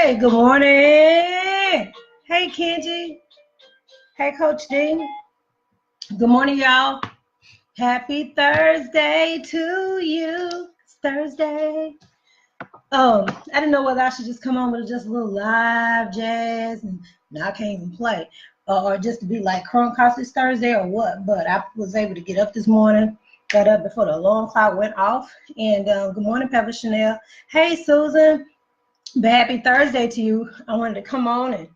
Hey, good morning. Hey, Kenji. Hey, Coach D. Good morning, y'all. Happy Thursday to you. It's Thursday. I didn't know whether I should just come on with just a little live jazz, and now I can't even play, or just to be like Chronicles Thursday or what. But I was able to get up this morning, got up before the alarm clock went off. And good morning, Pepper Chanel. Hey, Susan. Happy Thursday to you. I wanted to come on and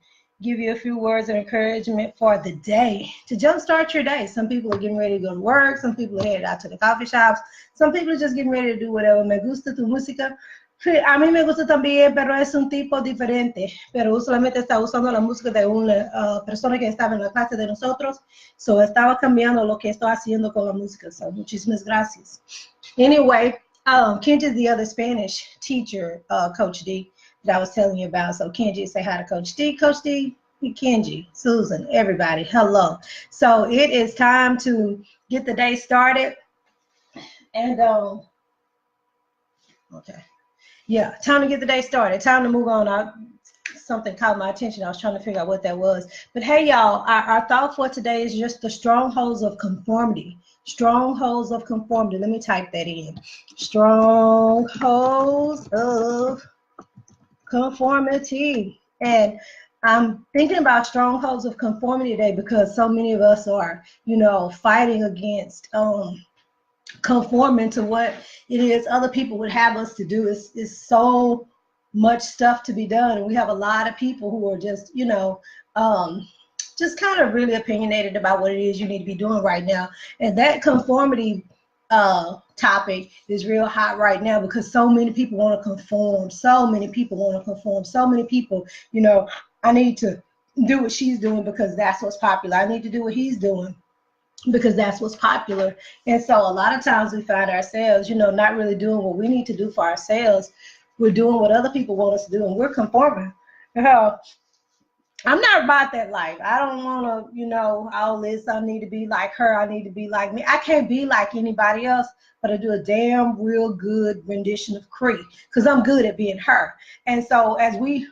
give you a few words of encouragement for the day, to jumpstart your day. Some people are getting ready to go to work. Some people are headed out to the coffee shops. Some people are just getting ready to do whatever. Me gusta tu música. A mí me gusta también, pero es un tipo diferente. Pero solamente está usando la música de una persona que estaba en la clase de nosotros. So estaba cambiando lo que estoy haciendo con la música. So muchísimas gracias. Anyway, Kenji is the other Spanish teacher, Coach D, that I was telling you about. So Kenji, say hi to Coach D. Coach D, Kenji, Susan, everybody, hello. So it is time to get the day started. And okay, yeah, time to get the day started. Time to move on. Something caught my attention. I was trying to figure out what that was. But hey, y'all, our thought for today is just the strongholds of conformity. Strongholds of conformity. Let me type that in. Strongholds of conformity. And I'm thinking about strongholds of conformity today because so many of us are, fighting against conforming to what it is other people would have us to do. It's so much stuff to be done, and we have a lot of people who are just just kind of really opinionated about what it is you need to be doing right now. And that conformity topic is real hot right now because so many people want to conform. So many people, I need to do what she's doing because that's what's popular. I need to do what he's doing because that's what's popular. And so a lot of times we find ourselves, not really doing what we need to do for ourselves. We're doing what other people want us to do, and we're conforming. I'm not about that life. I don't want to, all this. I need to be like her. I need to be like me. I can't be like anybody else, but I do a damn real good rendition of Cree because I'm good at being her. And so as we,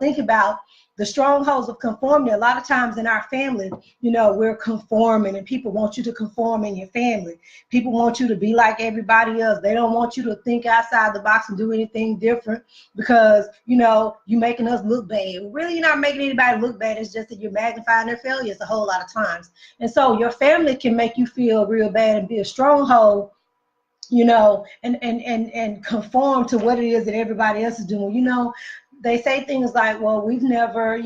think about the strongholds of conformity, a lot of times in our family, we're conforming, and people want you to conform in your family. People want you to be like everybody else. They don't want you to think outside the box and do anything different because, you're making us look bad. Really, you're not making anybody look bad. It's just that you're magnifying their failures a whole lot of times. And so your family can make you feel real bad and be a stronghold, and conform to what it is that everybody else is doing. They say things like, well, we've never,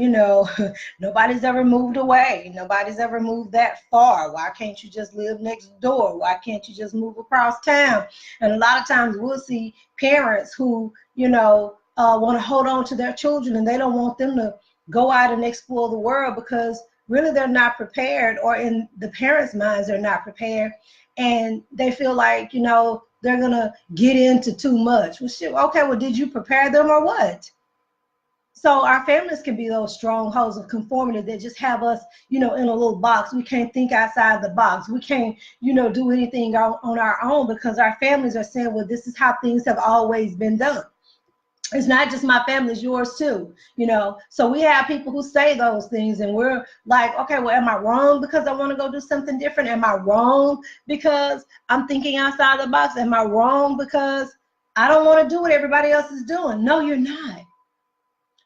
nobody's ever moved away. Nobody's ever moved that far. Why can't you just live next door? Why can't you just move across town? And a lot of times we'll see parents who, want to hold on to their children, and they don't want them to go out and explore the world because really they're not prepared, or in the parents' minds, they're not prepared. And they feel like, they're going to get into too much. Well, shit, okay, well, did you prepare them or what? So our families can be those strongholds of conformity that just have us, in a little box. We can't think outside the box. We can't, do anything on our own because our families are saying, well, this is how things have always been done. It's not just my family, it's yours too, So we have people who say those things, and we're like, okay, well, am I wrong because I want to go do something different? Am I wrong because I'm thinking outside the box? Am I wrong because I don't want to do what everybody else is doing? No, you're not.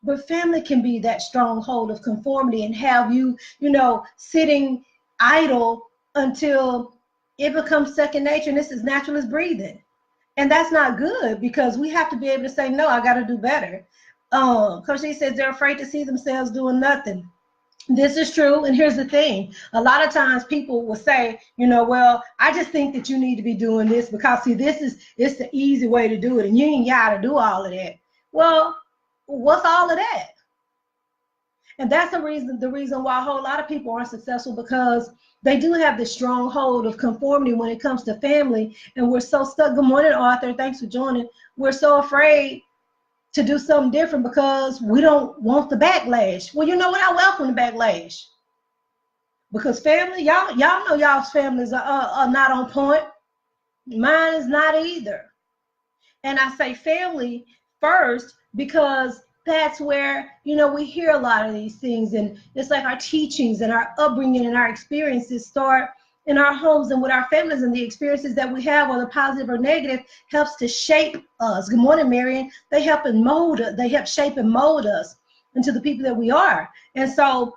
But family can be that stronghold of conformity and have you, sitting idle until it becomes second nature, and this is natural as breathing. And that's not good because we have to be able to say, no, I got to do better. Coach Lee says they're afraid to see themselves doing nothing. This is true. And here's the thing. A lot of times people will say, well, I just think that you need to be doing this because, see, it's the easy way to do it. And you ain't got to do all of that. Well, what's all of that? And that's the reason why a whole lot of people aren't successful, because they do have this stronghold of conformity when it comes to family. And we're so stuck. Good morning, Arthur. Thanks for joining. We're so afraid to do something different because we don't want the backlash. Well, you know what? I welcome the backlash. Because family, y'all know y'all's families are not on point. Mine is not either. And I say family first because that's where, you know, we hear a lot of these things, and it's like our teachings and our upbringing and our experiences start in our homes and with our families, and the experiences that we have, whether positive or negative, helps to shape us. Good morning, Marion. They help and mold us. They help shape and mold us into the people that we are. And so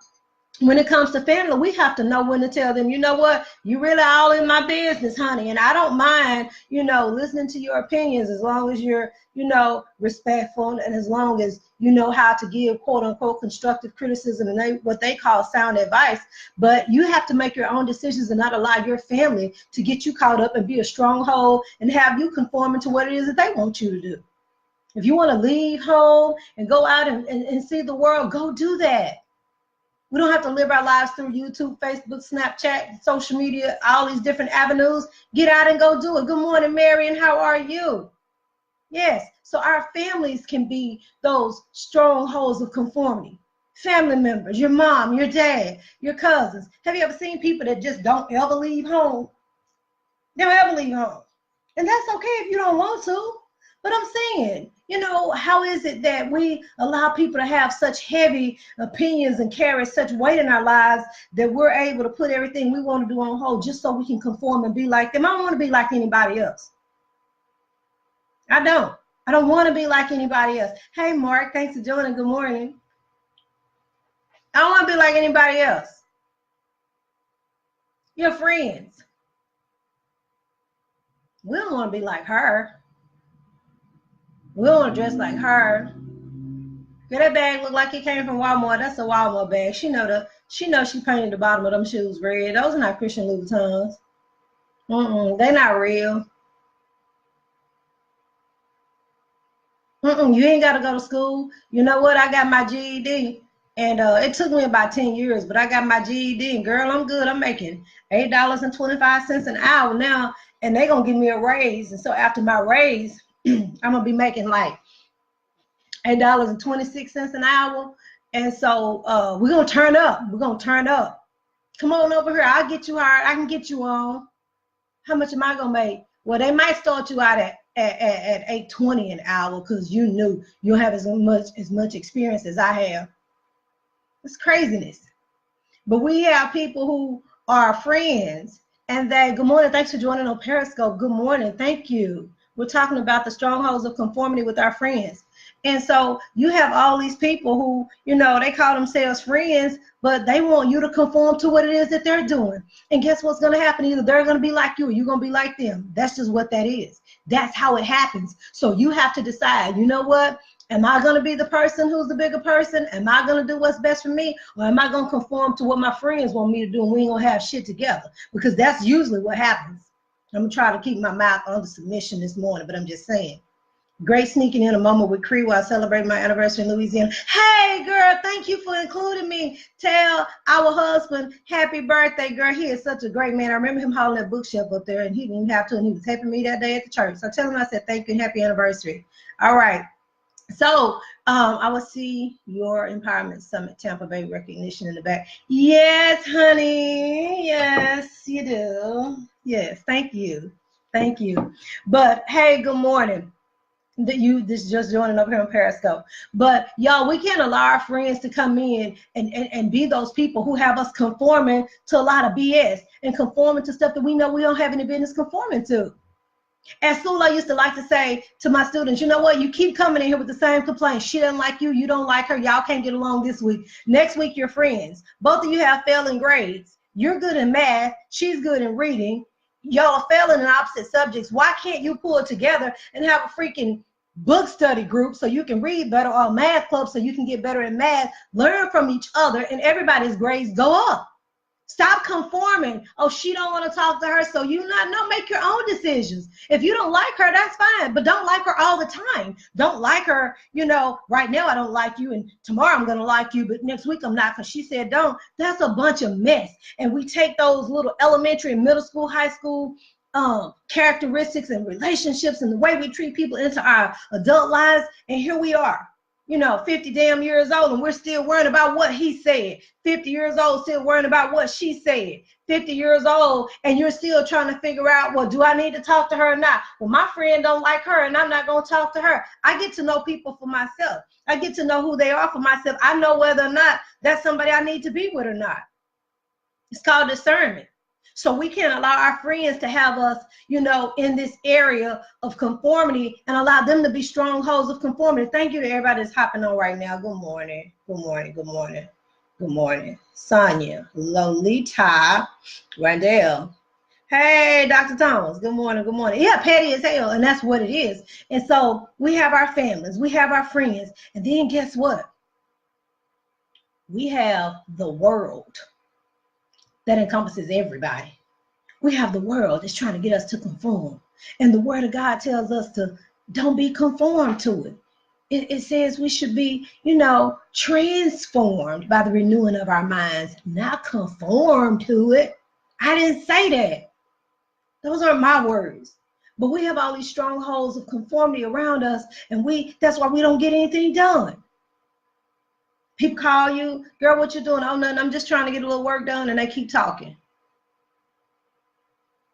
when it comes to family, we have to know when to tell them, you know what, you really all in my business, honey. And I don't mind, you know, listening to your opinions as long as you're, you know, respectful, and as long as you know how to give quote unquote constructive criticism and what they call sound advice. But you have to make your own decisions and not allow your family to get you caught up and be a stronghold and have you conforming to what it is that they want you to do. If you want to leave home and go out and see the world, go do that. We don't have to live our lives through YouTube, Facebook, Snapchat, social media, all these different avenues. Get out and go do it. Good morning, Marion. How are you? Yes. So our families can be those strongholds of conformity. Family members, your mom, your dad, your cousins. Have you ever seen people that just don't ever leave home? They don't ever leave home. And that's okay if you don't want to. But I'm saying, you know, how is it that we allow people to have such heavy opinions and carry such weight in our lives that we're able to put everything we want to do on hold just so we can conform and be like them? I don't want to be like anybody else. I don't want to be like anybody else. Hey, Mark, thanks for joining. Good morning. I don't want to be like anybody else. Your friends. We don't want to be like her. We don't want to dress like her. Girl, that bag look like it came from Walmart. That's a Walmart bag. She knows she painted the bottom of them shoes red. Those are not Christian Louboutins. They're not real. You ain't got to go to school. You know what? I got my GED, and it took me about 10 years, but I got my GED, and girl, I'm good. I'm making $8.25 an hour now, and they're going to give me a raise. And so after my raise, I'm going to be making like $8.26 an hour. And so we're going to turn up. We're going to turn up. Come on over here. I'll get you hired. I can get you on. How much am I going to make? Well, they might start you out at $8.20 an hour because you knew you'll have as much experience as I have. It's craziness. But we have people who are friends, and they, good morning, thanks for joining on Periscope. Good morning, thank you. We're talking about the strongholds of conformity with our friends. And so you have all these people who, you know, they call themselves friends, but they want you to conform to what it is that they're doing. And guess what's going to happen? Either they're going to be like you or you're going to be like them. That's just what that is. That's how it happens. So you have to decide, you know what? Am I going to be the person who's the bigger person? Am I going to do what's best for me? Or am I going to conform to what my friends want me to do, and we ain't going to have shit together? Because that's usually what happens. I'm going to try to keep my mouth under submission this morning, but I'm just saying. Great sneaking in a moment with Cree while celebrating my anniversary in Louisiana. Hey, girl, thank you for including me. Tell our husband happy birthday, girl. He is such a great man. I remember him holding that bookshelf up there, and he didn't even have to, and he was helping me that day at the church. So tell him I said thank you and happy anniversary. All right. So I will see your Empowerment Summit Tampa Bay recognition in the back. Yes, honey. Yes, you do. Yes, thank you. Thank you. But hey, good morning. That you this just joining up here on Periscope. But y'all, we can't allow our friends to come in and be those people who have us conforming to a lot of BS and conforming to stuff that we know we don't have any business conforming to. At school, I used to like to say to my students, you know what, you keep coming in here with the same complaints. She doesn't like you, you don't like her, y'all can't get along this week. Next week, you're friends. Both of you have failing grades. You're good in math, she's good in reading. Y'all are failing in opposite subjects. Why can't you pull it together and have a freaking book study group so you can read better, or a math club so you can get better in math, learn from each other, and everybody's grades go up? Stop conforming. Oh, she don't want to talk to her, so you no, make your own decisions. If you don't like her, that's fine, but don't like her all the time. Don't like her, you know, right now I don't like you, and tomorrow I'm going to like you, but next week I'm not because she said don't. That's a bunch of mess. And we take those little elementary, middle school, high school characteristics and relationships and the way we treat people into our adult lives, and here we are. you know, 50 damn years old, and we're still worrying about what he said. 50 years old, still worrying about what she said. 50 years old, and you're still trying to figure out, well, do I need to talk to her or not? Well, my friend don't like her, and I'm not going to talk to her. I get to know people for myself. I get to know who they are for myself. I know whether or not that's somebody I need to be with or not. It's called discernment. So we can't allow our friends to have us, you know, in this area of conformity and allow them to be strongholds of conformity. Thank you to everybody that's hopping on right now. Good morning. Good morning. Good morning. Good morning. Sonia, Lolita, Randall. Hey, Dr. Thomas. Good morning. Good morning. Yeah, petty as hell, and that's what it is. And so we have our families, we have our friends, and then guess what? We have the world that encompasses everybody. We have the world that's trying to get us to conform. And the word of God tells us to don't be conformed to it. It says we should be, you know, transformed by the renewing of our minds, not conformed to it. I didn't say that. Those aren't my words. But we have all these strongholds of conformity around us, and that's why we don't get anything done. People call you, girl, what you doing? Oh, nothing, I'm just trying to get a little work done, and they keep talking.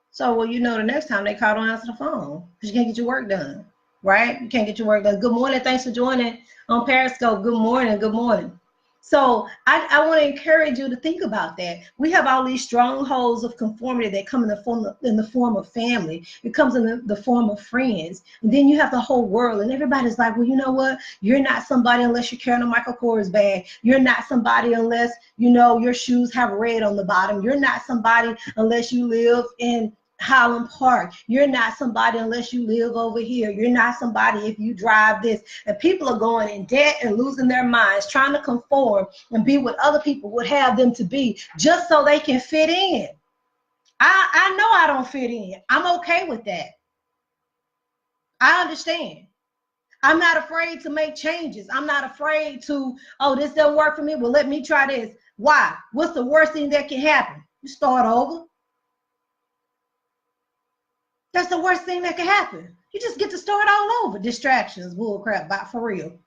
So, well, you know, the next time they call, don't answer the phone because you can't get your work done, right? You can't get your work done. Good morning. Thanks for joining on Periscope. Good morning. Good morning. So I want to encourage you to think about that. We have all these strongholds of conformity that come in the form of family. It comes in the form of friends. And then you have the whole world, and everybody's like, well, you know what? You're not somebody unless you're carrying a Michael Kors bag. You're not somebody unless, you know, your shoes have red on the bottom. You're not somebody unless you live in Highland Park. You're not somebody unless you live over here. You're not somebody if you drive this. And people are going in debt and losing their minds, trying to conform and be what other people would have them to be just so they can fit in. I know I don't fit in. I'm okay with that. I understand. I'm not afraid to make changes. I'm not afraid to, oh, this doesn't work for me. Well, let me try this. Why? What's the worst thing that can happen? You start over. That's the worst thing that can happen. You just get to start all over. Distractions, bullcrap, for real.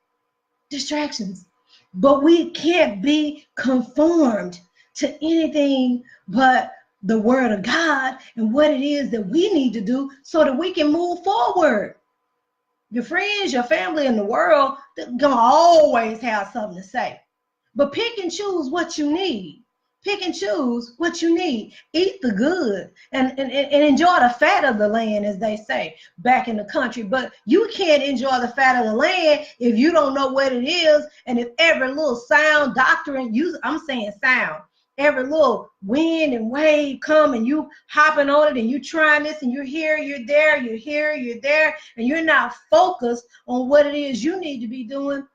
Distractions. But we can't be conformed to anything but the word of God and what it is that we need to do so that we can move forward. Your friends, your family, and the world, they're gonna always have something to say. But pick and choose what you need. Pick and choose what you need. Eat the good and enjoy the fat of the land, as they say back in the country. But you can't enjoy the fat of the land if you don't know what it is. And if every little sound doctrine, I'm saying sound, every little wind and wave come and you hopping on it and you trying this and you're here, you're there, you're here, you're there, and you're not focused on what it is you need to be doing,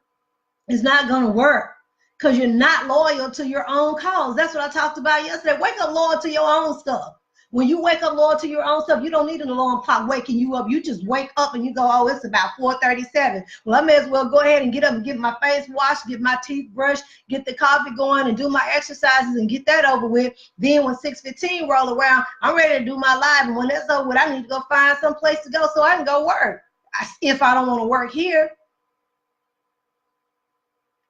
it's not going to work. Because you're not loyal to your own cause. That's what I talked about yesterday. Wake up loyal to your own stuff. When you wake up loyal to your own stuff, you don't need an alarm clock waking you up. You just wake up and you go, oh, it's about 4:37. Well, I may as well go ahead and get up and get my face washed, get my teeth brushed, get the coffee going and do my exercises and get that over with. Then when 6:15 roll around, I'm ready to do my live. And when that's over with, I need to go find some place to go so I can go work. If I don't want to work here.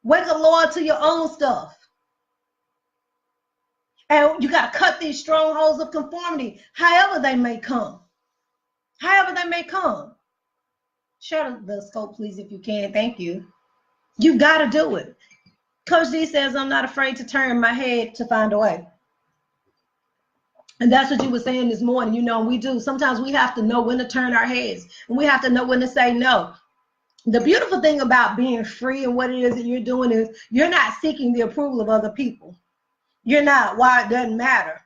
Wake up loyal to your own stuff. And you got to cut these strongholds of conformity, however they may come. However they may come. Share the scope, please, if you can. Thank you. You got to do it. Coach D says, I'm not afraid to turn my head to find a way. And that's what you were saying this morning. You know, we do. Sometimes we have to know when to turn our heads. And we have to know when to say no. The beautiful thing about being free and what it is that you're doing is you're not seeking the approval of other people. You're not. Why? It doesn't matter.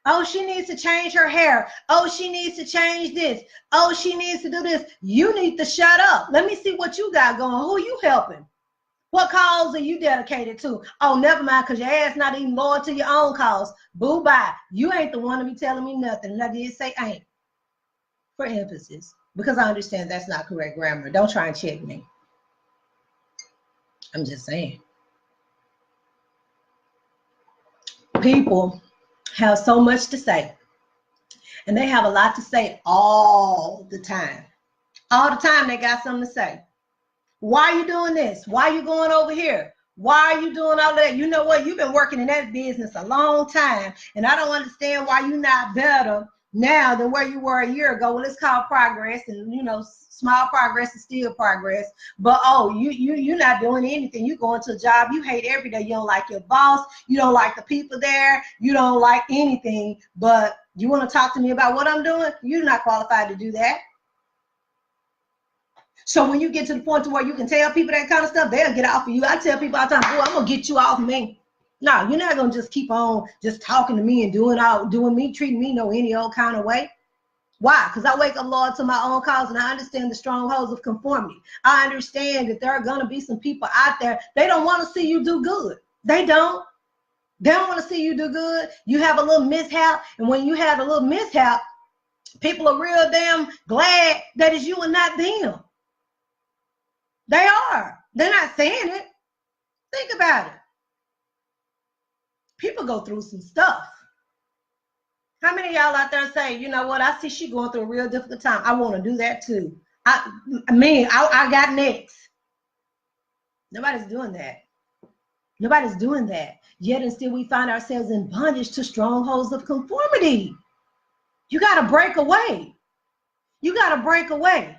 Oh, she needs to change her hair. Oh, she needs to change this. Oh, she needs to do this. You need to shut up. Let me see what you got going. Who are you helping? What cause are you dedicated to? Oh, never mind, because your ass not even loyal to your own cause. Boo bye. You ain't the one to be telling me nothing. And I did say ain't. For emphasis. Because I understand that's not correct grammar. Don't try and check me. I'm just saying. People have so much to say. And they have a lot to say all the time. All the time they got something to say. Why are you doing this? Why are you going over here? Why are you doing all that? You know what? You've been working in that business a long time, and I don't understand why you're not better now than where you were a year ago. Well, it's called progress, and you know, small progress is still progress. But oh, you're not doing anything. You going to a job you hate every day. You don't like your boss. You don't like the people there. You don't like anything. But you want to talk to me about what I'm doing? You're not qualified to do that. So when you get to the point to where you can tell people that kind of stuff, they'll get off of you. I tell people all the time, oh, I'm gonna get you off me. No, you're not gonna just keep on just talking to me and doing me, treating me no any old kind of way. Why? Because I wake up loyal to my own cause, and I understand the strongholds of conformity. I understand that there are gonna be some people out there, they don't want to see you do good. They don't. They don't want to see you do good. You have a little mishap, and when you have a little mishap, people are real damn glad that it's you and not them. They are. They're not saying it. Think about it. People go through some stuff. How many of y'all out there say, you know what, I see she going through a real difficult time. I want to do that too. I got next. Nobody's doing that. Nobody's doing that. Yet and still we find ourselves in bondage to strongholds of conformity. You got to break away. You got to break away.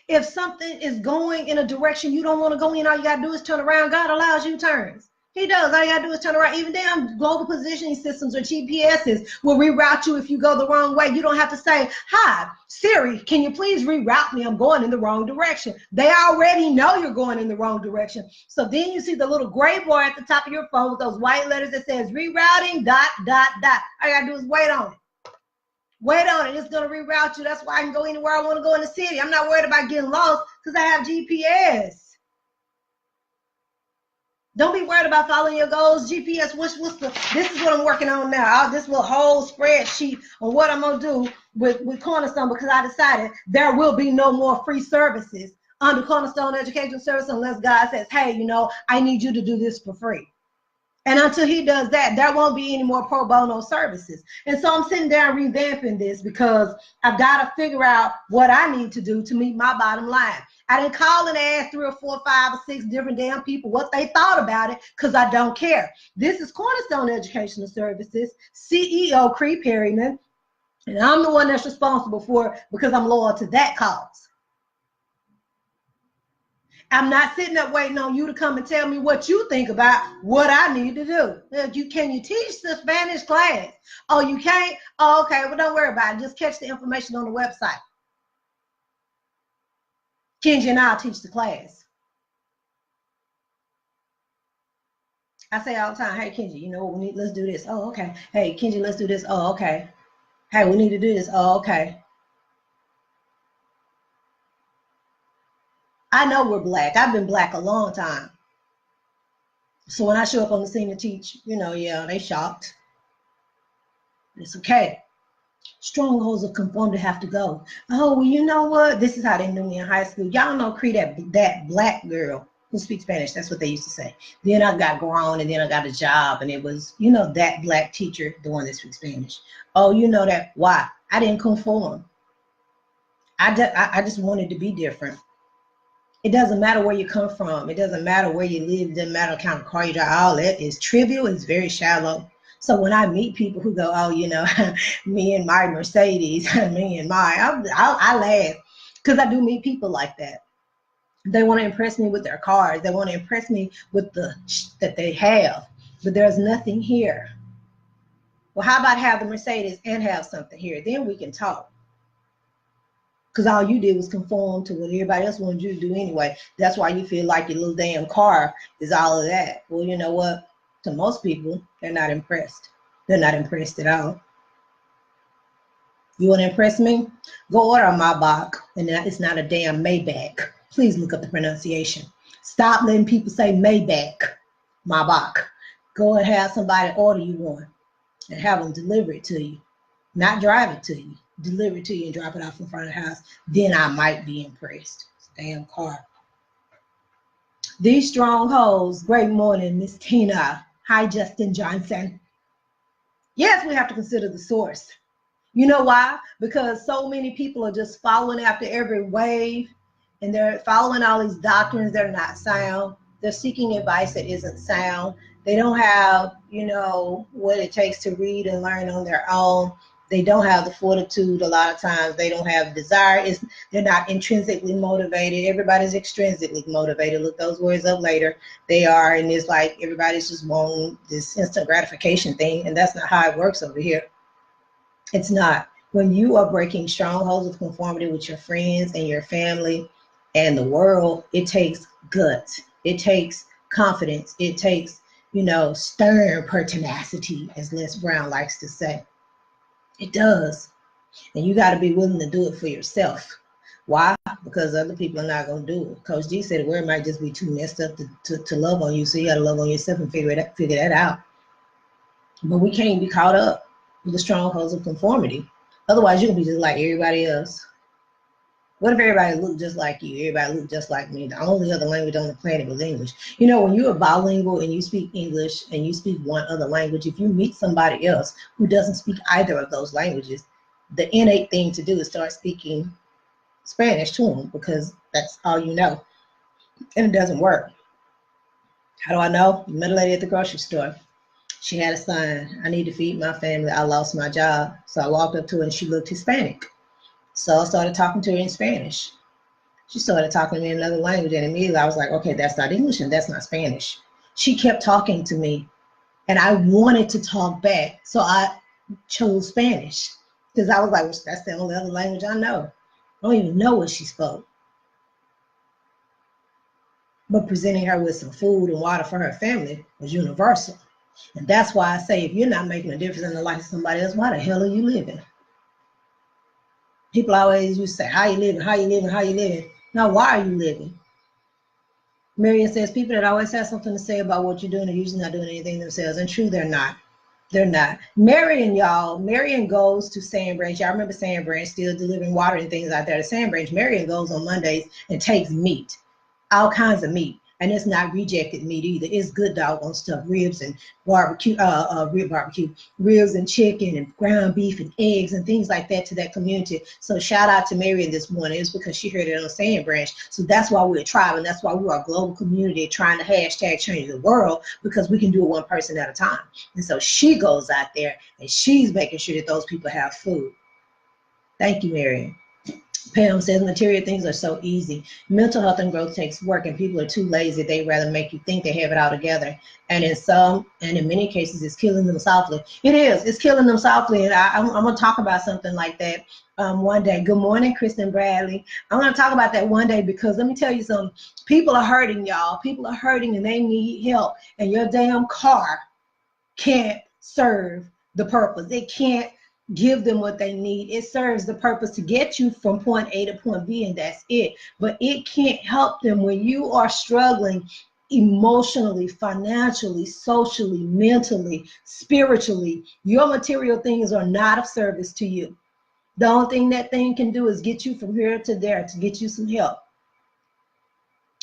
If something is going in a direction you don't want to go in, all you got to do is turn around. God allows you turns. He does. All you got to do is turn around. Even damn global positioning systems or GPSs will reroute you if you go the wrong way. You don't have to say, hi, Siri, can you please reroute me? I'm going in the wrong direction. They already know you're going in the wrong direction. So then you see the little gray bar at the top of your phone with those white letters that says rerouting, ... All you got to do is wait on it. Wait on it. It's going to reroute you. That's why I can go anywhere I want to go in the city. I'm not worried about getting lost because I have GPS. Don't be worried about following your goals. GPS, this is what I'm working on now. This little whole spreadsheet on what I'm going to do with Cornerstone, because I decided there will be no more free services under Cornerstone Education Service unless God says, hey, you know, I need you to do this for free. And until he does that, there won't be any more pro bono services. And so I'm sitting down revamping this because I've got to figure out what I need to do to meet my bottom line. I didn't call and ask 3 or 4, 5 or 6 different damn people what they thought about it because I don't care. This is Cornerstone Educational Services, CEO Cree Perryman, and I'm the one that's responsible for it because I'm loyal to that cause. I'm not sitting up waiting on you to come and tell me what you think about what I need to do. Can you teach the Spanish class? Oh, you can't? Oh, okay. Well, don't worry about it. Just catch the information on the website. Kenji and I'll teach the class. I say all the time, hey, Kenji, you know what we need? Let's do this. Oh, okay. Hey, Kenji, let's do this. Oh, okay. Hey, we need to do this. Oh, okay. I know we're black. I've been black a long time. So when I show up on the scene to teach, you know, yeah, they shocked. It's okay. Strongholds of conformity have to go. Oh, well, you know what? This is how they knew me in high school. Y'all know Cree, that black girl who speaks Spanish. That's what they used to say. Then I got grown and then I got a job and it was, you know, that black teacher, the one that speaks Spanish. Oh, you know that. Why? I didn't conform. I just wanted to be different. It doesn't matter where you come from. It doesn't matter where you live. It doesn't matter what kind of car you drive. All that is trivial. It's very shallow. So when I meet people who go, oh, you know, me and my Mercedes, me and my, I laugh because I do meet people like that. They want to impress me with their cars. They want to impress me with the that they have, but there's nothing here. Well, how about have the Mercedes and have something here? Then we can talk. Because all you did was conform to what everybody else wanted you to do anyway. That's why you feel like your little damn car is all of that. Well, you know what? To most people, they're not impressed. They're not impressed at all. You want to impress me? Go order a Maybach, and it's not a damn Maybach. Please look up the pronunciation. Stop letting people say Maybach, Maybach. Go and have somebody order you one and have them deliver it to you. Not drive it to you. Deliver it to you and drop it off in front of the house. Then I might be impressed. Damn car. These strongholds. Great morning, Miss Tina. Hi, Justin Johnson. Yes, we have to consider the source. You know why? Because so many people are just following after every wave and they're following all these doctrines that are not sound. They're seeking advice that isn't sound. They don't have, what it takes to read and learn on their own. They don't have the fortitude. A lot of times they don't have desire. They're not intrinsically motivated. Everybody's extrinsically motivated. Look those words up later. They are, and it's like everybody's just wanting this instant gratification thing, and that's not how it works over here. It's not. When you are breaking strongholds of conformity with your friends and your family and the world, it takes guts. It takes confidence. It takes, stern pertinacity, as Les Brown likes to say. It does. And you got to be willing to do it for yourself. Why? Because other people are not going to do it. Coach G said the word might just be too messed up to love on you. So you got to love on yourself and figure that out. But we can't be caught up with the strongholds of conformity. Otherwise, you'll be just like everybody else. What if everybody looked just like you? Everybody looked just like me. The only other language on the planet was English. When you're bilingual and you speak English and you speak one other language, if you meet somebody else who doesn't speak either of those languages, the innate thing to do is start speaking Spanish to them, because that's all you know. And it doesn't work. How do I know? I met a lady at the grocery store. She had a sign, I need to feed my family. I lost my job. So I walked up to her and she looked Hispanic. So I started talking to her in Spanish. She started talking to me in another language, and immediately I was like, okay, that's not English and that's not Spanish. She kept talking to me and I wanted to talk back. So I chose Spanish because I was like, well, that's the only other language I know. I don't even know what she spoke. But presenting her with some food and water for her family was universal. And that's why I say, if you're not making a difference in the life of somebody else, why the hell are you living? People always used to say, how you living, how you living, how you living. Now, why are you living? Marian says, people that always have something to say about what you're doing are usually not doing anything themselves. And true, they're not. They're not. Marian, y'all, Marian goes to Sand Branch. Y'all remember Sand Branch still delivering water and things out there to Sand Branch. Marian goes on Mondays and takes meat, all kinds of meat. And it's not rejected meat either. It's good doggone stuff. Ribs and ribs and chicken and ground beef and eggs and things like that to that community. So shout out to Marian this morning. It's because she heard it on Sand Branch. So that's why we're a tribe, and that's why we are a global community trying to hashtag change the world, because we can do it one person at a time. And so she goes out there and she's making sure that those people have food. Thank you, Marian. Pam says material things are so easy. Mental health and growth takes work, and people are too lazy. They'd rather make you think they have it all together. And in many cases, it's killing them softly. It is. It's killing them softly. And I'm going to talk about something like that one day. Good morning, Kristen Bradley. I'm going to talk about that one day, because let me tell you something. People are hurting, y'all. People are hurting and they need help. And your damn car can't serve the purpose. It can't give them what they need. It serves the purpose to get you from point A to point B, and that's it. But it can't help them when you are struggling emotionally, financially, socially, mentally, spiritually. Your material things are not of service to you. The only thing that thing can do is get you from here to there, to get you some help.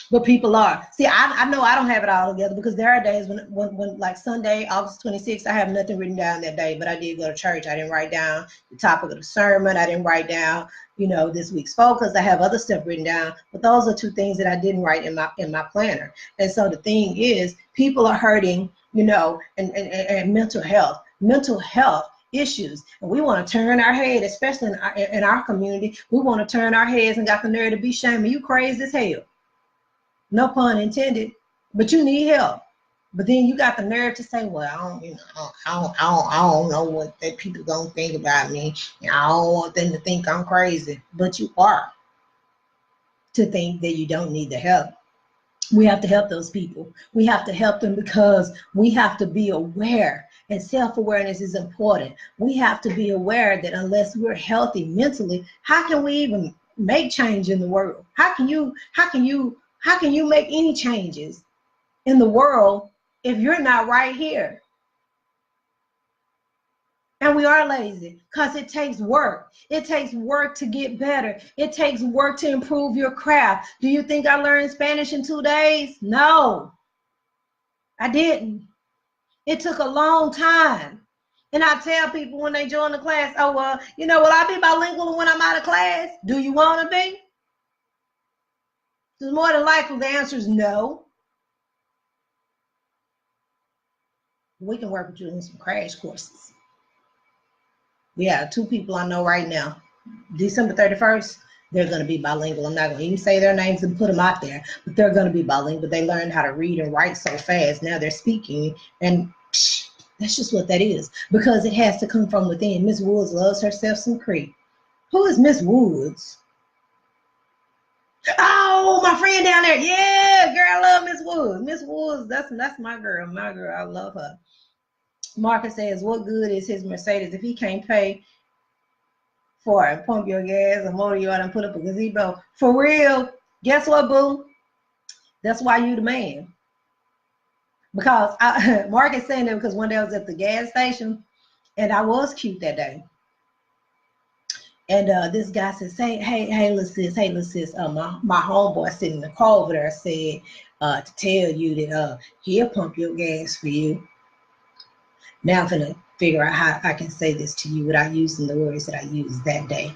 But people are. See, I know I don't have it all together, because there are days when like Sunday, August 26th, I have nothing written down that day, but I did go to church. I didn't write down the topic of the sermon. I didn't write down, this week's focus. I have other stuff written down, but those are two things that I didn't write in my planner. And so the thing is, people are hurting, and mental health issues, and we want to turn our head, especially in our community. We want to turn our heads and got the nerve to be shaming. You crazy as hell. No pun intended, but you need help. But then you got the nerve to say, well, I don't know what that people gonna think about me. And I don't want them to think I'm crazy. But you are, to think that you don't need the help. We have to help those people. We have to help them, because we have to be aware, and self-awareness is important. We have to be aware that unless we're healthy mentally, how can we even make change in the world? How can you make any changes in the world if you're not right here? And we are lazy, because it takes work. It takes work to get better. It takes work to improve your craft. Do you think I learned Spanish in 2 days? No, I didn't. It took a long time. And I tell people when they join the class, oh, will I be bilingual when I'm out of class? Do you want to be? So more than likely the answer is no. We can work with you in some crash courses. We have 2 people I know right now. December 31st, they're going to be bilingual. I'm not going to even say their names and put them out there, but they're going to be bilingual. They learned how to read and write so fast. Now they're speaking, and that's just what that is, because it has to come from within. Miss Woods loves herself some Cree. Who is Miss Woods? Oh, my friend down there. Yeah, girl, I love Miss Woods. Miss Woods, that's my girl. My girl, I love her. Marcus says, what good is his Mercedes if he can't pay for it? Pump your gas and motor you out and put up a gazebo. For real, guess what, boo? That's why you the man. Because Marcus saying that because one day I was at the gas station and I was cute that day. And this guy says, hey, little sis, my homeboy sitting in the car over there said to tell you that he'll pump your gas for you. Now I'm gonna figure out how I can say this to you without using the words that I used that day.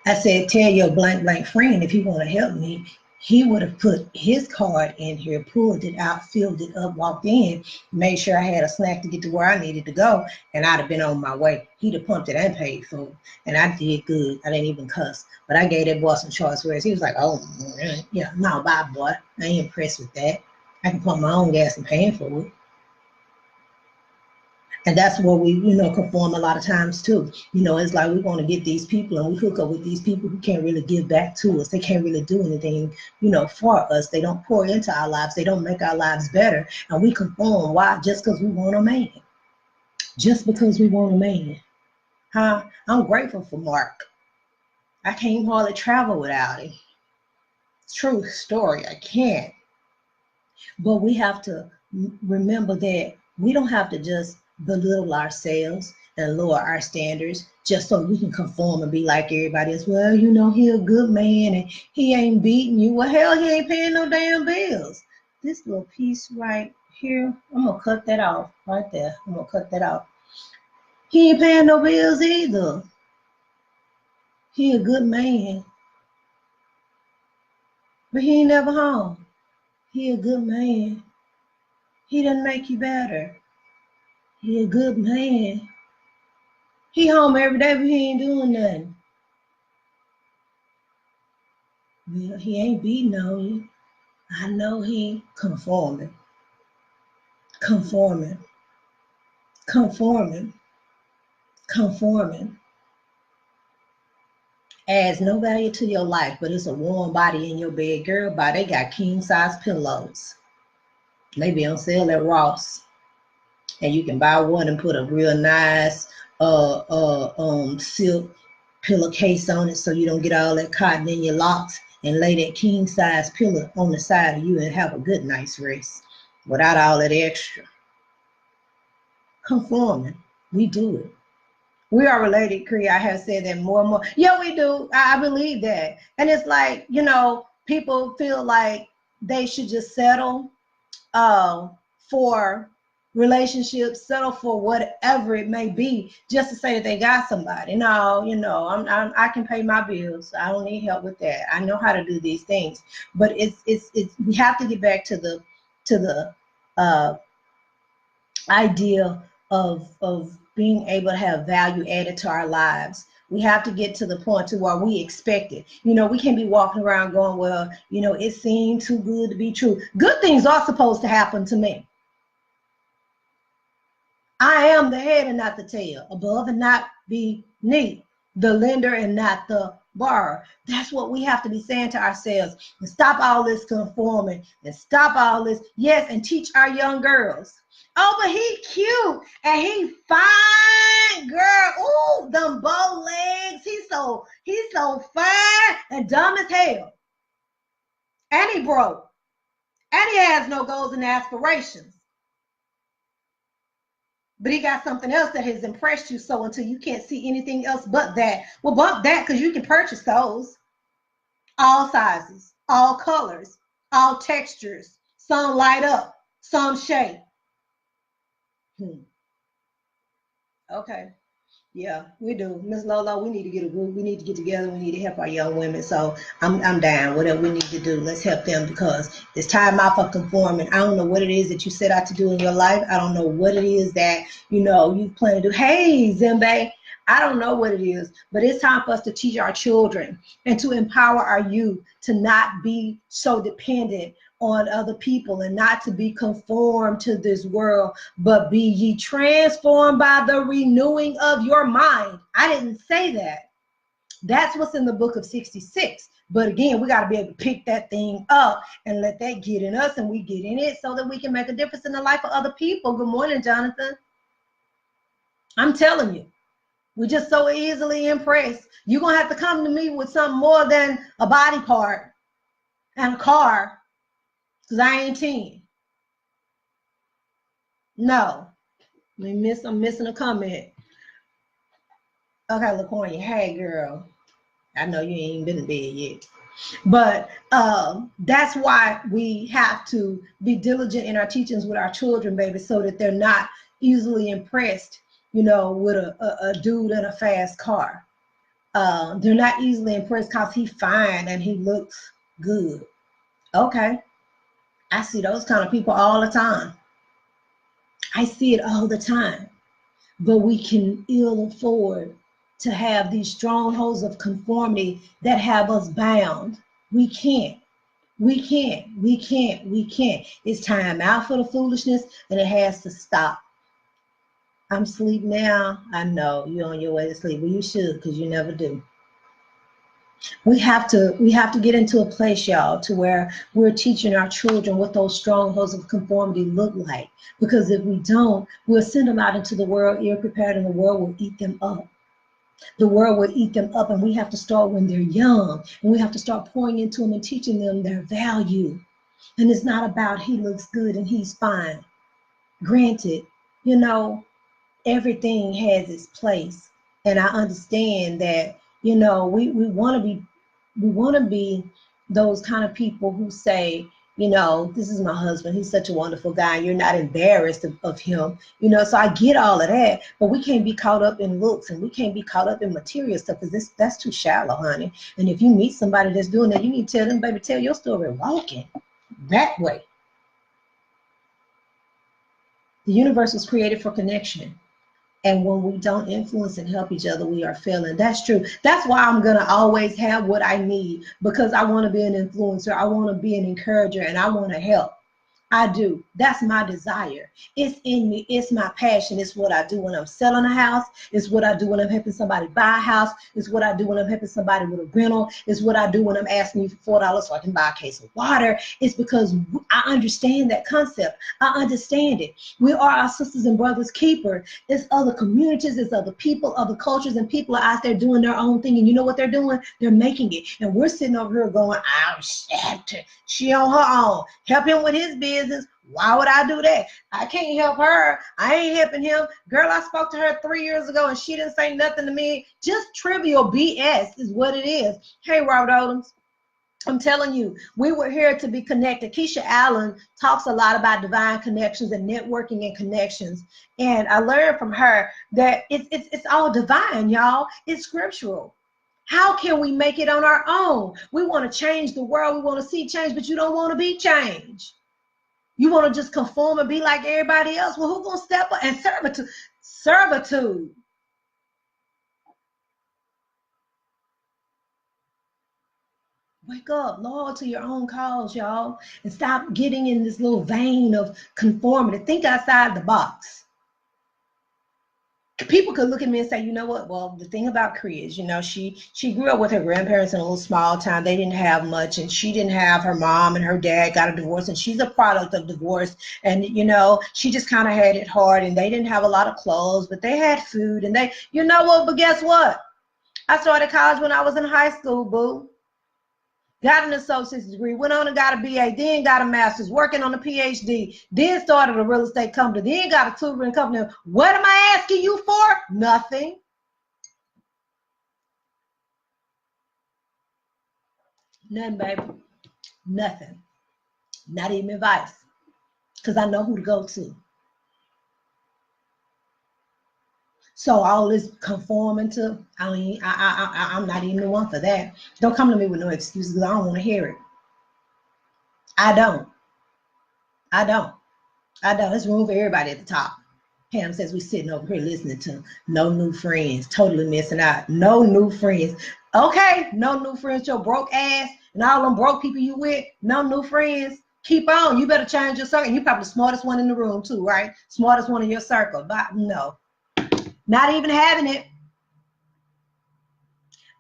I said, tell your blank friend if he want to help me, he would have put his card in here, pulled it out, filled it up, walked in, made sure I had a snack to get to where I needed to go, and I'd have been on my way. He'd have pumped it and paid for it. And I did good. I didn't even cuss. But I gave that boy some choice words. He was like, oh, yeah, no, bye, boy. I ain't impressed with that. I can pump my own gas and pay for it. And that's where we, conform a lot of times too. It's like we want to get these people and we hook up with these people who can't really give back to us. They can't really do anything, for us. They don't pour into our lives. They don't make our lives better. And we conform. Why? Just because we want a man. Just because we want a man. Huh? I'm grateful for Mark. I can't hardly travel without him. True story. I can't. But we have to remember that we don't have to just belittle ourselves and lower our standards just so we can conform and be like everybody else. Well, he a good man and he ain't beating you. Well, hell, he ain't paying no damn bills. This little piece right here, I'm going to cut that off right there. I'm going to cut that off. He ain't paying no bills either. He a good man. But he ain't never home. He a good man. He doesn't make you better. He a good man. He home every day, but he ain't doing nothing. Well, he ain't beating on you. I know he conforming. Adds no value to your life, but it's a warm body in your bed. Girl, they got king size pillows. They be on sale at Ross. And you can buy one and put a real nice silk pillowcase on it so you don't get all that cotton in your locks, and lay that king size pillow on the side of you and have a good night's rest without all that extra. Conforming. We do it. We are related, Cree. I have said that more and more. Yeah, we do. I believe that. And it's like, people feel like they should just settle for relationships, settle for whatever it may be, just to say that they got somebody. No, I can pay my bills. I don't need help with that. I know how to do these things. But it's we have to get back to the idea of being able to have value added to our lives. We have to get to the point to where we expect it. We can't be walking around going, well, it seemed too good to be true. Good things are supposed to happen to me. I am the head and not the tail, above and not beneath, the lender and not the borrower. That's what we have to be saying to ourselves. And stop all this conforming and stop all this. Yes, and teach our young girls. Oh, but he cute and he fine, girl. Ooh, them bow legs. He's so fine and dumb as hell. And he broke. And he has no goals and aspirations. But he got something else that has impressed you so until you can't see anything else but that. Well, bump that because you can purchase those. All sizes, all colors, all textures. Some light up, some shade. Okay. Yeah, we do. Miss Lolo, we need to get a group. We need to get together. We need to help our young women. So I'm down. Whatever we need to do, let's help them because it's time out for conforming. I don't know what it is that you set out to do in your life. I don't know what it is that, you plan to do. Hey, Zimbe, I don't know what it is, but it's time for us to teach our children and to empower our youth to not be so dependent on other people and not to be conformed to this world, but be ye transformed by the renewing of your mind. I didn't say that. That's what's in the book of 66. But again, we got to be able to pick that thing up and let that get in us and we get in it so that we can make a difference in the life of other people. Good morning, Jonathan. I'm telling you, we're just so easily impressed. You're going to have to come to me with something more than a body part and a car because I ain't 10. No. I'm missing a comment. Okay, LaConya, hey girl, I know you ain't been in bed yet, but that's why we have to be diligent in our teachings with our children, baby, so that they're not easily impressed, with a dude in a fast car. They're not easily impressed because he's fine and he looks good. Okay, I see those kind of people all the time. I see it all the time. But we can ill afford to have these strongholds of conformity that have us bound. We can't. We can't. We can't. We can't. It's time out for the foolishness and it has to stop. I'm asleep now. I know you're on your way to sleep. Well, you should because you never do. We have to get into a place, y'all, to where we're teaching our children what those strongholds of conformity look like. Because if we don't, we'll send them out into the world ill prepared and the world will eat them up. The world will eat them up, and we have to start when they're young, and we have to start pouring into them and teaching them their value. And it's not about he looks good and he's fine. Granted, everything has its place, and I understand that we want to be those kind of people who say, this is my husband, he's such a wonderful guy, and you're not embarrassed of him, so I get all of that, but we can't be caught up in looks and we can't be caught up in material stuff because that's too shallow, honey. And if you meet somebody that's doing that, you need to tell them, baby, tell your story walking that way. The universe was created for connection. And when we don't influence and help each other, we are failing. That's true. That's why I'm going to always have what I need, because I want to be an influencer. I want to be an encourager, and I want to help. I do. That's my desire. It's in me. It's my passion. It's what I do when I'm selling a house. It's what I do when I'm helping somebody buy a house. It's what I do when I'm helping somebody with a rental. It's what I do when I'm asking you for $4 so I can buy a case of water. It's because I understand that concept. I understand it. We are our sisters and brothers keeper. It's other communities. It's other people, other cultures, and people are out there doing their own thing. And you know what they're doing? They're making it. And we're sitting over here going, she on her own. Help him with his business. Why would I do that? I can't help her. I ain't helping him. Girl, I spoke to her 3 years ago and she didn't say nothing to me. Just trivial BS is what it is. Hey, Robert Odoms, I'm telling you, we were here to be connected. Keisha Allen talks a lot about divine connections and networking and connections. And I learned from her that it's all divine, y'all. It's scriptural. How can we make it on our own? We want to change the world. We want to see change, but you don't want to be changed. You want to just conform and be like everybody else? Well, who's going to step up? And servitude. Wake up, loyal to your own cause, y'all, and stop getting in this little vein of conformity. Think outside the box. People could look at me and say, you know what? Well, the thing about Cree is, she grew up with her grandparents in a little small town. They didn't have much, and she didn't have her mom, and her dad got a divorce, and she's a product of divorce. And she just kind of had it hard, and they didn't have a lot of clothes, but they had food, and you know what? But guess what? I started college when I was in high school, boo. Got an associate's degree, went on and got a BA, then got a master's, working on a PhD, then started a real estate company, then got a tutoring company. What am I asking you for? Nothing. Nothing, baby. Nothing. Not even advice. Because I know who to go to. So all this conforming to, I'm not even the one for that. Don't come to me with no excuses. I don't want to hear it. I don't. I don't. I don't. There's room for everybody at the top. Pam says we sitting over here listening to no new friends, totally missing out. No new friends. Okay, no new friends, your broke ass and all them broke people you with, no new friends. Keep on. You better change your circle. You're probably the smartest one in the room too, right? Smartest one in your circle. But no, not even having it.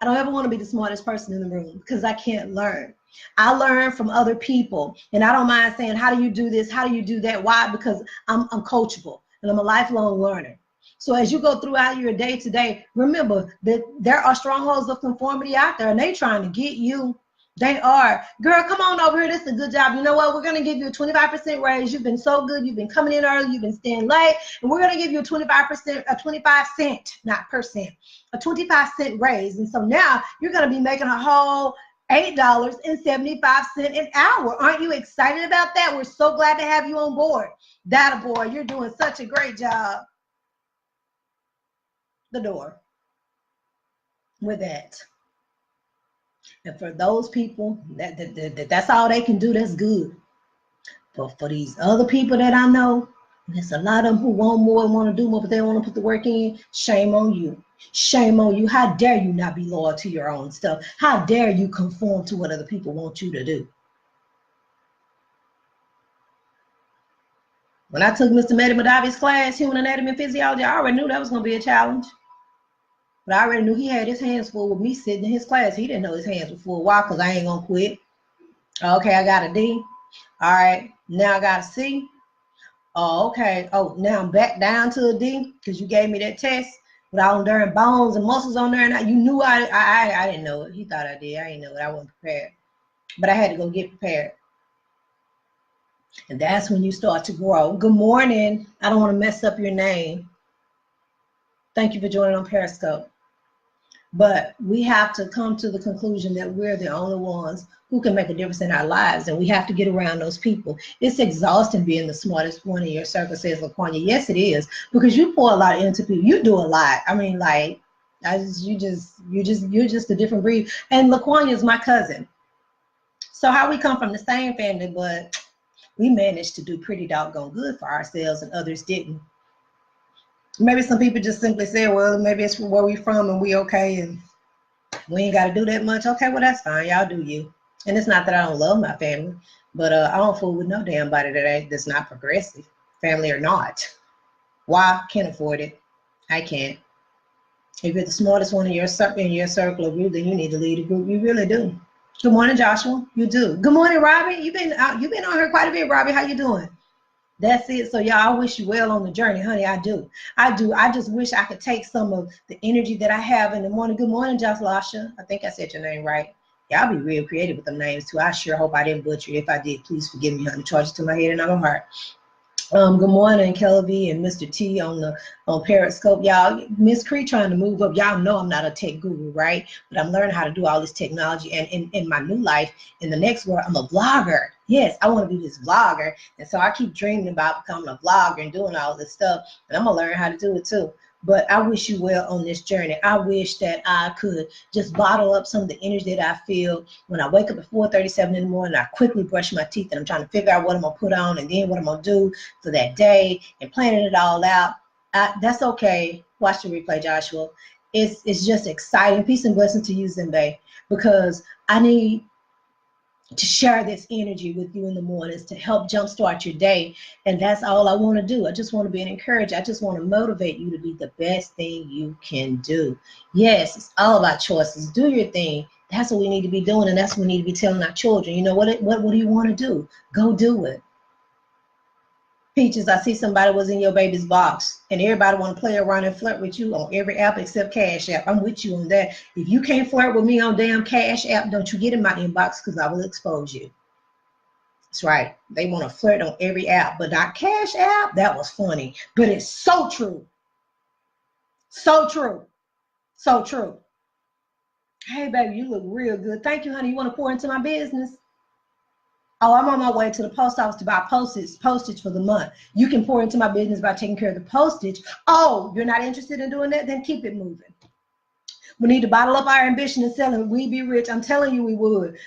I don't ever want to be the smartest person in the room because I can't learn. I learn from other people, and I don't mind saying, how do you do this? How do you do that? Why? Because I'm coachable and I'm a lifelong learner. So as you go throughout your day to day, remember that there are strongholds of conformity out there, and they trying to get you. They are. Girl, come on over here. This is a good job. You know what? We're going to give you a 25% raise. You've been so good. You've been coming in early. You've been staying late. And we're going to give you a 25%, a 25 cent, not percent, a 25-cent raise. And so now you're going to be making a whole $8.75 an hour. Aren't you excited about that? We're so glad to have you on board. That boy, you're doing such a great job. The door with that. And for those people, that's all they can do, that's good. But for these other people that I know, there's a lot of them who want more and want to do more, but they don't want to put the work in. Shame on you. Shame on you. How dare you not be loyal to your own stuff? How dare you conform to what other people want you to do? When I took Mr. Mehdi Madavi's class, Human Anatomy and Physiology, I already knew that was going to be a challenge. But I already knew he had his hands full with me sitting in his class. He didn't know his hands were full. Why? Because I ain't going to quit. Okay, I got a D. All right, now I got a C. Oh, okay. Oh, now I'm back down to a D because you gave me that test with all them darn bones and muscles on there. And you knew I didn't know it. He thought I did. I didn't know it. I wasn't prepared. But I had to go get prepared. And that's when you start to grow. Good morning. I don't want to mess up your name. Thank you for joining on Periscope. But we have to come to the conclusion that we're the only ones who can make a difference in our lives, and we have to get around those people. It's exhausting being the smartest one in your circle, says LaQuanya. Yes, it is, because you pour a lot into people. You do a lot. I mean, like, you're just a different breed. And LaQuanya is my cousin. So how we come from the same family, but we managed to do pretty doggone good for ourselves, and others didn't. Maybe some people just simply say, well, maybe it's where we from and we okay and we ain't got to do that much. Okay, well, that's fine. Y'all do you. And it's not that I don't love my family, but I don't fool with no damn body that's not progressive, family or not. Why? Can't afford it. I can't. If you're the smartest one in your circle of group, then you need to lead a group. You really do. Good morning, Joshua. You do. Good morning, Robbie. You've been on here quite a bit, Robbie. How you doing? That's it. So y'all, I wish you well on the journey, honey. I do. I just wish I could take some of the energy that I have in the morning. Good morning, Joshua. I think I said your name right. Y'all be real creative with them names too. I sure hope I didn't butcher it. If I did, please forgive me, honey. Charge it to my head and not my heart. Good morning, Kelvy and Mr. T on Periscope. Y'all, Miss Cree trying to move up. Y'all know I'm not a tech guru, right? But I'm learning how to do all this technology. And in my new life, in the next world, I'm a vlogger. Yes, I want to be this vlogger. And so I keep dreaming about becoming a vlogger and doing all this stuff. And I'm going to learn how to do it too. But I wish you well on this journey. I wish that I could just bottle up some of the energy that I feel when I wake up at 4:37 in the morning. I quickly brush my teeth and I'm trying to figure out what I'm going to put on and then what I'm going to do for that day and planning it all out. That's okay. Watch the replay, Joshua. It's just exciting. Peace and blessings to you, Zimbe, because I need to share this energy with you in the mornings to help jumpstart your day. And that's all I want to do. I just want to be an encourager. I just want to motivate you to be the best thing you can do. Yes, it's all about choices. Do your thing. That's what we need to be doing. And that's what we need to be telling our children. You know, what do you want to do? Go do it. Peaches, I see somebody was in your baby's box and everybody want to play around and flirt with you on every app except Cash App. I'm with you on that. If you can't flirt with me on damn Cash App, don't you get in my inbox because I will expose you. That's right. They want to flirt on every app, but not Cash App. That was funny, but it's so true. So true. So true. Hey, baby, you look real good. Thank you, honey. You want to pour into my business? Oh, I'm on my way to the post office to buy postage for the month. You can pour into my business by taking care of the postage. Oh, you're not interested in doing that? Then keep it moving. We need to bottle up our ambition and sell it. We'd be rich. I'm telling you, we would.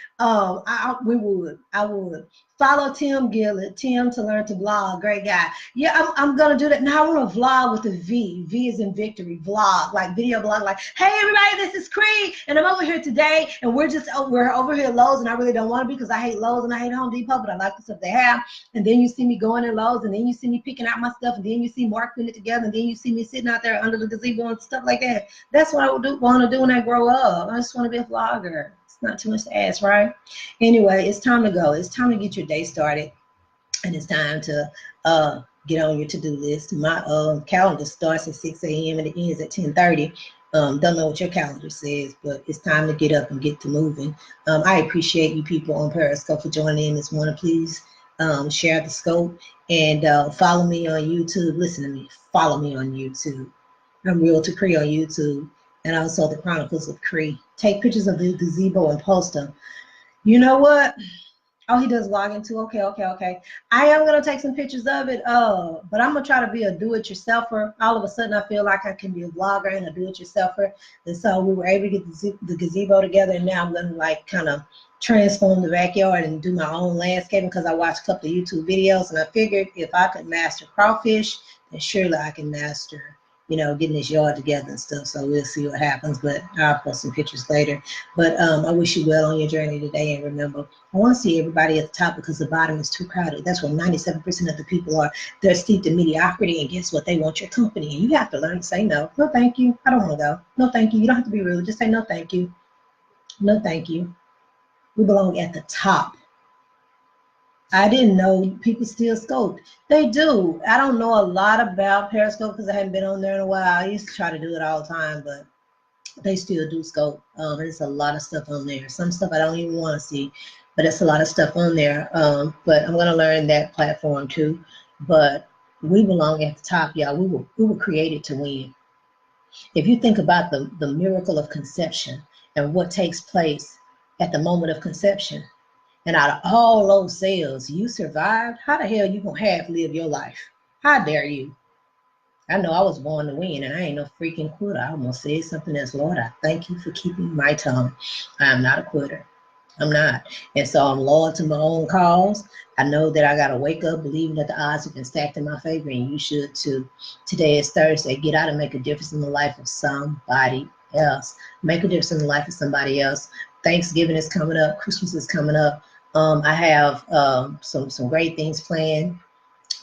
We would. I would. Follow Tim Gillett. Tim to learn to vlog. Great guy. Yeah, I'm gonna do that. Now I want to vlog with a V. V is in victory. Vlog, like video blog. Like, hey everybody, this is Cree, and I'm over here today, and we're over here at Lowe's, and I really don't want to be because I hate Lowe's and I hate Home Depot, but I like the stuff they have. And then you see me going in Lowe's, and then you see me picking out my stuff, and then you see Mark putting it together, and then you see me sitting out there under the gazebo and stuff like that. That's what I want to do when I grow up. I just want to be a vlogger. It's not too much to ask, right? Anyway, it's time to go. It's time to get your day started, and it's time to get on your to-do list. My calendar starts at 6 a.m. and it ends at 10:30. Don't know what your calendar says, but it's time to get up and get to moving. I appreciate you people on Periscope for joining in this morning. Please share the scope and follow me on YouTube. Listen to me. Follow me on YouTube. I'm Real to Cree on YouTube, and also the Chronicles of Cree. Take pictures of the gazebo and post them. You know what? Oh, he does vlogging too. Okay. I am gonna take some pictures of it. But I'm gonna try to be a do-it-yourselfer. All of a sudden, I feel like I can be a vlogger and a do-it-yourselfer. And so we were able to get the gazebo together, and now I'm gonna like kind of transform the backyard and do my own landscaping because I watched a couple of YouTube videos, and I figured if I could master crawfish, then surely I can master, getting this yard together and stuff. So we'll see what happens, but I'll post some pictures later. But I wish you well on your journey today. And remember, I want to see everybody at the top because the bottom is too crowded. That's where 97% of the people are. They're steeped in mediocrity, and guess what? They want your company. And you have to learn to say no. No, thank you. I don't want to go. No, thank you. You don't have to be rude. Just say no, thank you. No, thank you. We belong at the top. I didn't know people still scope. They do. I don't know a lot about Periscope because I haven't been on there in a while. I used to try to do it all the time, but they still do scope. There's a lot of stuff on there. Some stuff I don't even want to see, but it's a lot of stuff on there. But I'm going to learn that platform too. But we belong at the top, y'all. We were created to win. If you think about the miracle of conception and what takes place at the moment of conception, and out of all those cells you survived, how the hell you gonna half live your life? How dare you? I know I was born to win, and I ain't no freaking quitter. I almost said something else. Lord, I thank you for keeping my tongue. I am not a quitter. I'm not. And so I'm loyal to my own cause. I know that I gotta wake up believing that the odds have been stacked in my favor, and you should too. Today is Thursday. Get out and make a difference in the life of somebody else. Make a difference in the life of somebody else. Thanksgiving is coming up. Christmas is coming up. I have some great things planned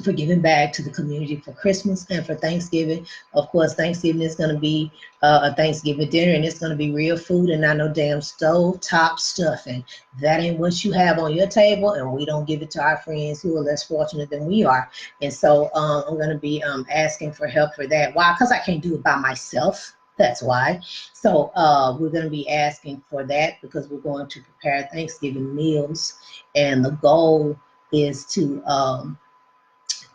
for giving back to the community for Christmas and for Thanksgiving. Of course, Thanksgiving is going to be a Thanksgiving dinner, and it's going to be real food and not no damn stove top stuff. And that ain't what you have on your table, and we don't give it to our friends who are less fortunate than we are. And so I'm going to be asking for help for that. Why? Because I can't do it by myself. That's why. So we're going to be asking for that because we're going to prepare Thanksgiving meals, and the goal is to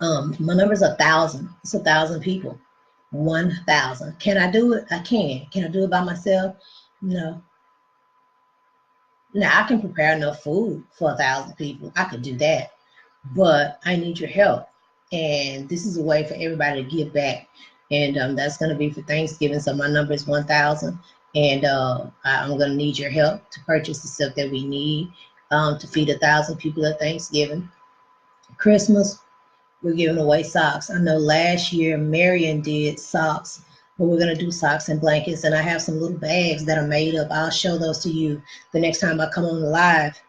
my number's 1,000. It's 1,000 people. 1,000. Can I do it? I can. Can I do it by myself? No. Now I can prepare enough food for 1,000 people. I could do that, but I need your help, and this is a way for everybody to give back. And that's going to be for Thanksgiving. So my number is 1,000, and I'm going to need your help to purchase the stuff that we need to feed 1,000 people at Thanksgiving. Christmas, we're giving away socks. I know last year Marion did socks, but we're going to do socks and blankets, and I have some little bags that are made up. I'll show those to you the next time I come on the live.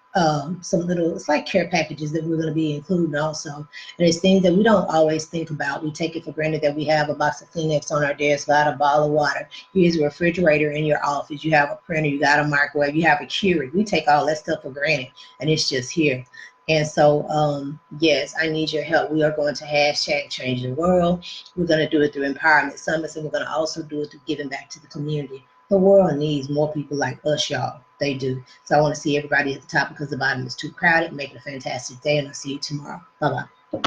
Some little, it's like care packages that we're going to be including also. And it's things that we don't always think about. We take it for granted that we have a box of Kleenex on our desk, got a bottle of water. Here's a refrigerator in your office. You have a printer, you got a microwave, you have a Keurig. We take all that stuff for granted, and it's just here. And so, yes, I need your help. We are going to hashtag change the world. We're going to do it through empowerment summits, and we're going to also do it through giving back to the community. The world needs more people like us, y'all. They do. So I want to see everybody at the top because the bottom is too crowded. Make it a fantastic day, and I'll see you tomorrow. Bye-bye.